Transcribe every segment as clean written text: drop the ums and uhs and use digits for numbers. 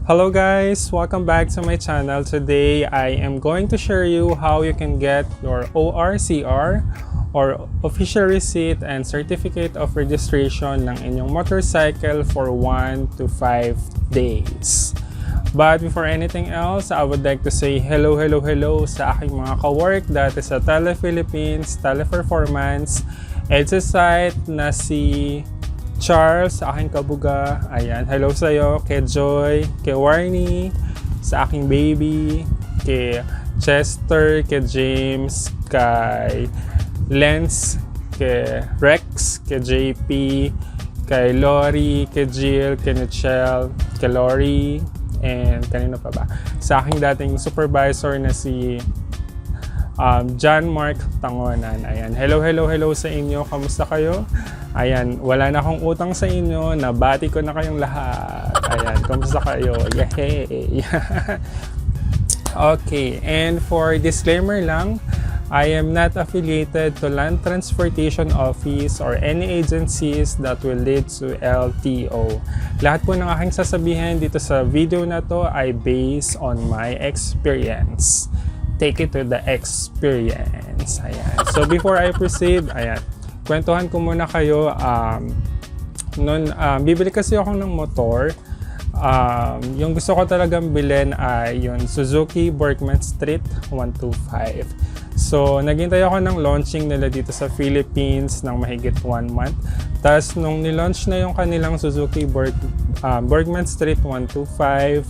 Hello guys, welcome back to my channel. Today I am going to share you how you can get your ORCR or official receipt and certificate of registration ng inyong motorcycle for 1 to 5 days. But before anything else, I would like to say hello sa aking mga ka-work dati sa Philippines, Teleperformance, Edsite na si Charles, sa aking kabuga. Ayan, hello sa'yo, kay Joy, kay Warnie, sa aking baby, kay Chester, kay James, kay Lens, kay Rex, kay JP, kay Lori, kay Jill, kay Nichelle, kay Lori, and kanino pa ba? Sa aking dating supervisor na si John Mark Tangonan. Ayan, hello sa inyo. Kamusta kayo? Ayan, wala na akong utang sa inyo. Nabati ko na kayong lahat. Ayan, kamusta kayo? Yay! Okay, and for disclaimer lang, I am not affiliated to Land Transportation Office or any agencies that will lead to LTO. Lahat po ng aking sasabihin dito sa video na to ay based on my experience. Take it to the experience. Ayan. So before I proceed, ayan, kwentuhan ko muna kayo. Bibili kasi ako ng motor. Yung gusto ko talagang bilhin ay yung Suzuki Berkman Street 125. So naghintay ako ng launching nila dito sa Philippines ng mahigit 1 month. Tapos nung nilaunch na yung kanilang Suzuki Berkman Street 125,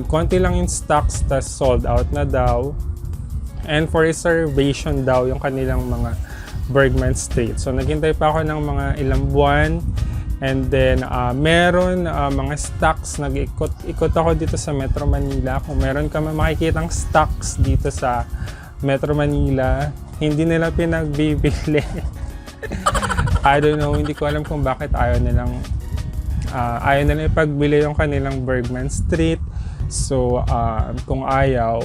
konti lang yung stocks, tas sold out na daw. And for reservation daw yung kanilang mga Bergman Street. So naghintay pa ako ng mga ilang buwan. And then meron mga stocks, nag-ikot ako dito sa Metro Manila. Kung meron ka makikitang stocks dito sa Metro Manila, hindi nila pinagbibili. I don't know, hindi ko alam kung bakit ayaw nilang ipagbili yung kanilang Bergman Street. So, kung ayaw,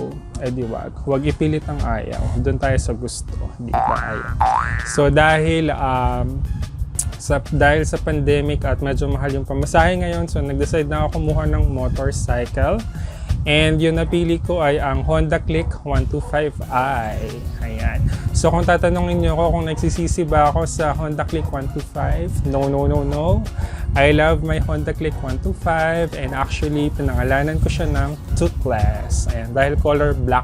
di wag ipilit ang ayaw. Doon tayo sa gusto, di ba ayaw. So, dahil sa pandemic at medyo mahal yung pamasahe ngayon, so nag-decide na ako kumuha ng motorcycle. And yung napili ko ay ang Honda Click 125i. Ayan. So, kung tatanungin niyo ako kung nagsisisi ba ako sa Honda Click 125, no. I love my Honda Click 125 and actually pinangalanan ko siya ng Toothless. Ayan, dahil color black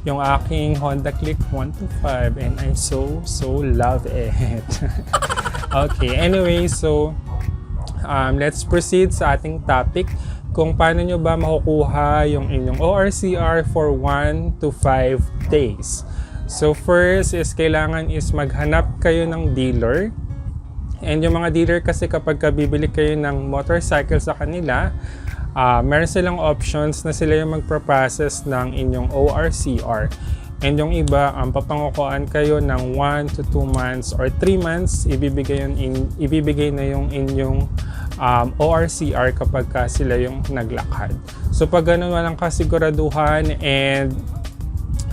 yung aking Honda Click 125 and I so love it. Okay, anyway, so let's proceed sa ating topic kung paano nyo ba makukuha yung inyong ORCR for 1 to 5 days. So first is kailangan is maghanap kayo ng dealer. And yung mga dealer kasi kapag bibili kayo ng motorcycle sa kanila, meron silang options na sila yung magpa-process ng inyong ORCR. And yung iba, papangukuhaan kayo ng 1 to 2 months or 3 months, ibibigay na yung inyong ORCR kapag sila yung naglakad. So pag ganun walang kasiguraduhan and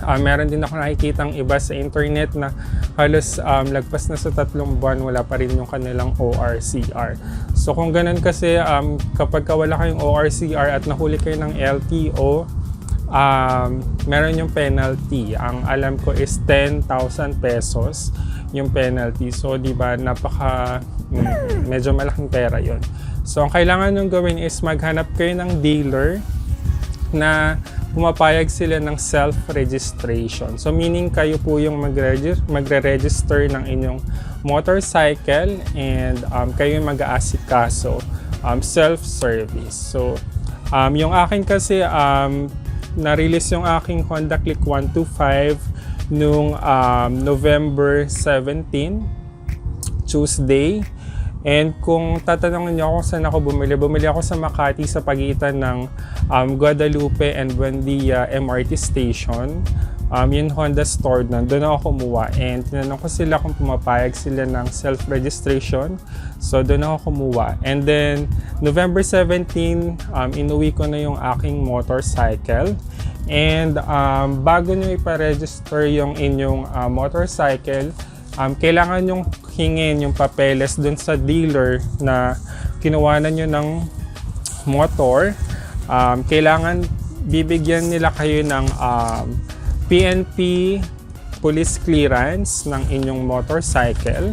meron din ako nakikitang iba sa internet na halos lagpas na sa 3 buwan wala pa rin yung kanilang ORCR. So kung ganun kasi kapag wala kayong ORCR at nahuli kayo ng LTO, meron yung penalty. Ang alam ko is 10,000 pesos yung penalty. So di ba medyo malaking pera yon. So ang kailangan nyo gawin is maghanap kayo ng dealer na pumapayag sila ng self-registration. So meaning kayo po yung magre-register ng inyong motorcycle and kayo yung mag-aasikaso, self-service. So yung akin kasi na-release yung aking Honda Click 125 nung November 17, Tuesday. And kung tatanungin niyo ako saan ako bumili ako sa Makati sa pagitan ng Guadalupe and Buendia MRT Station. Yung Honda store na, doon ako kumuha. And tinanong ko sila kung pumapayag sila ng self-registration. So doon ako kumuha. And then November 17, inuwi ko na yung aking motorcycle. And bago nyo ipa-register yung inyong motorcycle, kailangan yung hingin yung papeles dun sa dealer na kinuhanan nyo ng motor kailangan bibigyan nila kayo ng PNP police clearance ng inyong motorcycle.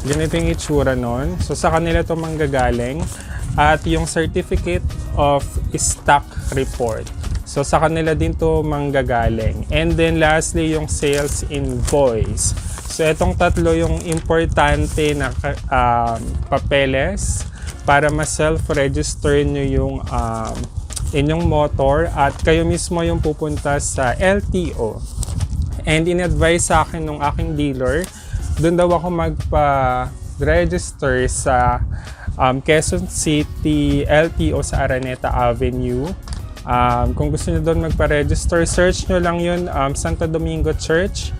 Ganito yung itsura nun. So sa kanila ito manggagaling. At yung certificate of stock report. So sa kanila din to manggagaling. And then lastly, yung sales invoice. So itong tatlo yung importante na papeles para ma-self-register nyo yung inyong motor at kayo mismo yung pupunta sa LTO. And in-advise sa akin ng aking dealer, doon daw ako magpa-register sa Quezon City LTO sa Araneta Avenue. Kung gusto niyo doon magpa-register, search nyo lang yun, Santo Domingo Church.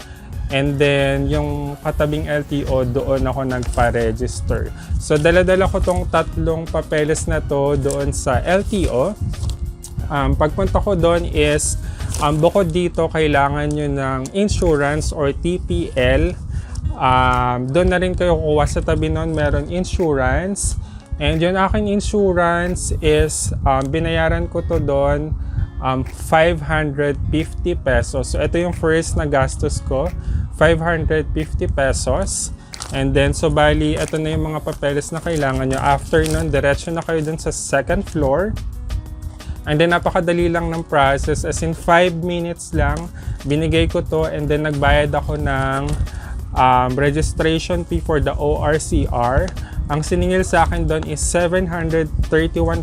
And then, yung katabing LTO, doon ako nagpa-register. So, dala-dala ko tong tatlong papeles na to doon sa LTO. Pagpunta ko doon is, bukod dito, kailangan nyo ng insurance or TPL. Doon na rin kayo kuha sa tabi nun, meron insurance. And yung aking insurance is, binayaran ko to doon 550 pesos. So ito yung first na gastos ko, 550 pesos. And then, so bali, ito na yung mga papeles na kailangan nyo. After nun, diretso na kayo dun sa second floor. And then, napakadali lang ng process. As in, 5 minutes lang, binigay ko to. And then, nagbayad ako ng registration fee for the ORCR. Ang siningil sa akin doon is 731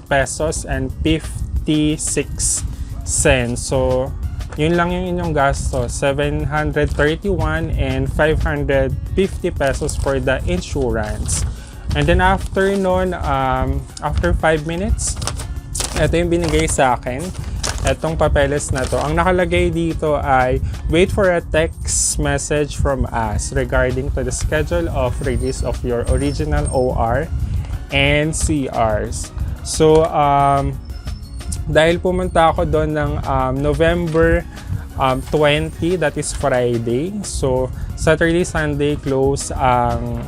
pesos and 56 cents. So, yun lang yung inyong gasto. 731 and 550 pesos for the insurance. And then after nun, after 5 minutes, ito yung binigay sa akin. Etong papeles na to. Ang nakalagay dito ay wait for a text message from us regarding to the schedule of release of your original OR and CRs. So, dahil pumunta ako doon ng November 20, that is Friday. So, Saturday, Sunday close ang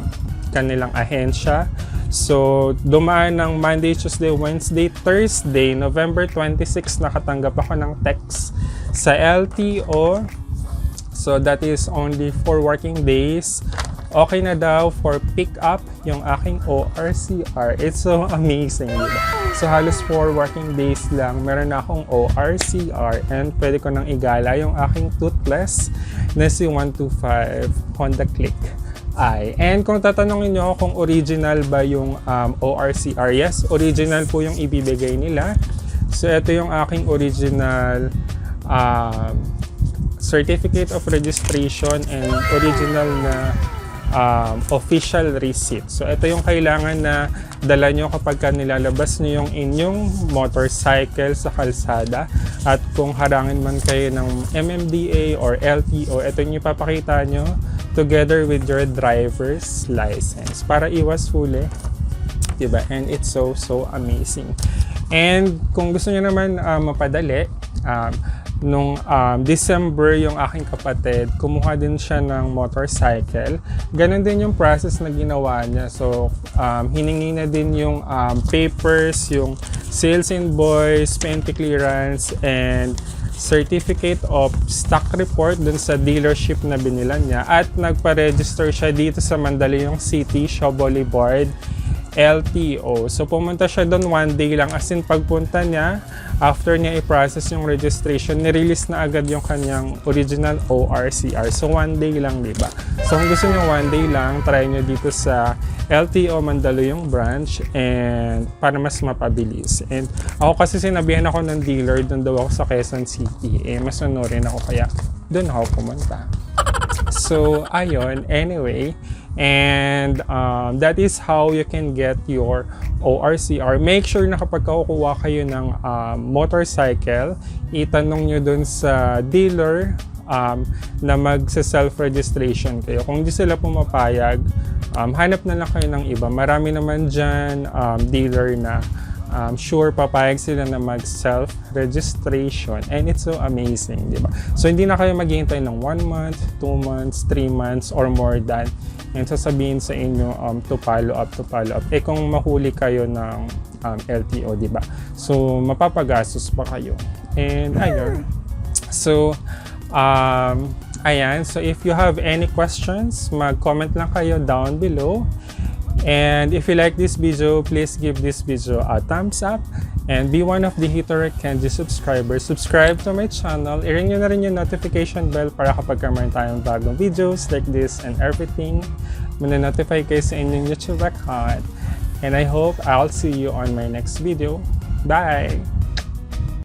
kanilang ahensya. So, dumaan ng Monday, Tuesday, Wednesday, Thursday, November 26, nakatanggap ako ng text sa LTO. So, that is only 4 working days. Okay na daw for pick up yung aking ORCR. It's so amazing, diba? So, halos 4 working days lang, meron na akong ORCR and pwede ko nang igala yung aking toothless na si 125 Honda Click. And kung tatanungin nyo kung original ba yung ORCR, yes, original po yung ibibigay nila. So, ito yung aking original certificate of registration and original na official receipt. So, ito yung kailangan na dala nyo kapag nilalabas nyo yung inyong motorcycle sa kalsada. At kung harangin man kayo ng MMDA or LTO, ito yung ipapakita nyo together with your driver's license para iwas huli, diba? And it's so amazing. And kung gusto niyo naman mapadali, nung December yung aking kapatid, kumuha din siya ng motorcycle. Ganon din yung process na ginawa niya. So, hiningi na din yung papers, yung sales invoice, PNP clearance, and certificate of stock report dun sa dealership na binilan niya at nagpa-register siya dito sa Mandaluyong City, Shaw Boulevard, LTO. So pumunta siya doon 1 day lang, as in pagpunta niya, after niya i-process yung registration, nirelease na agad yung kanyang original ORCR. So 1 day lang, diba? So kung gusto niyo 1 day lang, try niyo dito sa LTO Mandaluyong branch and para mas mapabilis. And ako kasi sinabihan ako ng dealer, doon daw ako sa Quezon City. Mas rin ako kaya doon ako pumunta. So ayun, anyway. And that is how you can get your ORCR. Make sure na kapag kukuha kayo ng motorcycle, itanong nyo dun sa dealer na magsa-self-registration kayo. Kung di sila pumapayag, hanap na lang kayo ng iba. Marami naman dyan dealer na sure papayag sila na mag-self-registration, and it's so amazing, di ba? So hindi na kayo maghihintay ng 1 month, 2 months, 3 months, or more than, and sasabihin sa inyo to follow up. Kung mahuli kayo ng LTO, di ba? So mapapagastos pa kayo. And ayun. So ayan, so if you have any questions, mag-comment lang kayo down below. And if you like this video, please give this video a thumbs up and be one of the Hitler Candy subscribers. Subscribe to my channel. I-ring nyo na rin yung notification bell para kapag meron tayong bagong videos like this and everything, mananotify kayo sa inyong YouTube account. And I hope I'll see you on my next video. Bye!